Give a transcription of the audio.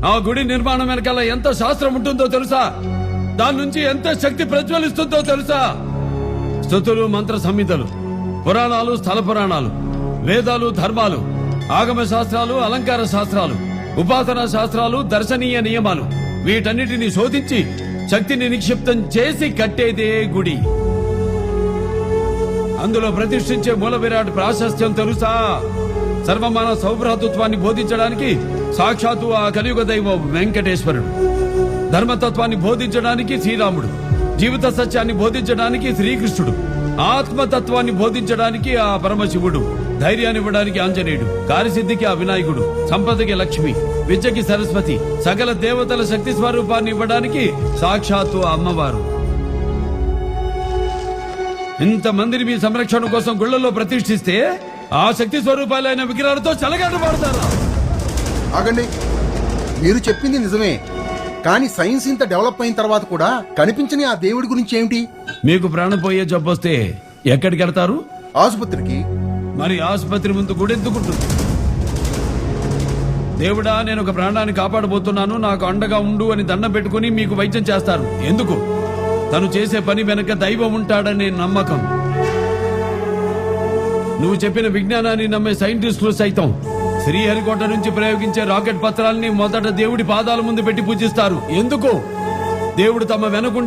ఆ గుడి నిర్మాణం వెనకాల ఎంత శాస్త్రం ఉంటుందో తెలుసా? దాని నుంచి ఎంత శక్తి ప్రజ్వలిస్తుందో తెలుసా? స్తుతులు, మంత్ర సంహితలు, పురాణాలు, స్థల పురాణాలు, వేదాలు, ధర్మాలు, ఆగమ శాస్త్రాలు, అలంకార శాస్త్రాలు, ఉపాసనా శాస్త్రాలు, దర్శనీయ నియమాలు, వీటన్నిటిని శోధించి శక్తిని నిక్షిప్తం చేసి కట్టేదే గుడి. అందులో ప్రతిష్ఠించే మూల విరాట్ ప్రాశస్త్యం తెలుసా? సర్వమాన సౌభ్రాతృత్వాన్ని బోధించడానికి సాక్షాత్తు ఆ కలియుగ దైవం వెంకటేశ్వరుడు, ధర్మతత్వాన్ని బోధించడానికి శ్రీరాముడు, జీవిత సత్యాన్ని బోధించడానికి శ్రీకృష్ణుడు, ఆత్మతత్వాన్ని బోధించడానికి ఆ పరమశివుడు, ధైర్యాన్ని ఇవ్వడానికి ఆంజనేయుడు, కార్యసిద్ధికి ఆ వినాయకుడు, సంపదకి లక్ష్మి, విద్యకి సరస్వతి, సకల దేవతల శక్తి స్వరూపాన్ని ఇవ్వడానికి సాక్షాత్తు అమ్మవారు. ఇంతమందిని మీ సంరక్షణ కోసం గుళ్లలో ప్రతిష్ఠిస్తే ఆ శక్తి స్వరూపాలైన విగ్రహాలతో చెలగాటమాడతారా? ఆగండి, మీరు చెప్పింది నిజమే, కానీ సైన్స్ ఇంత డెవలప్ అయిన తర్వాత కూడా కనిపించని ఆ దేవుడి గురించి ఏమిటి? మీకు ప్రాణం పోయే జబ్బొస్తే ఎక్కడికి వెళ్తారు? ఆసుపత్రికి. మరి ఆసుపత్రి ముందు గుడెందుకుంటుంది? దేవుడా, నేను ఒక ప్రాణాన్ని కాపాడబోతున్నాను, నాకు అండగా ఉండు అని దండం పెట్టుకుని మీకు వైద్యం చేస్తారు. ఎందుకు? తను చేసే పని వెనక దైవం ఉంటాడనే నమ్మకం. నువ్వు చెప్పిన విజ్ఞానాన్ని నమ్మే సైంటిస్టులు సైతం శ్రీహరికోట నుంచి ప్రయోగించే రాకెట్ పత్రాలని మొదట దేవుడి పాదాల ముందు పెట్టి పూజిస్తారు. ఎందుకు? దేవుడు తమ వెనకుండి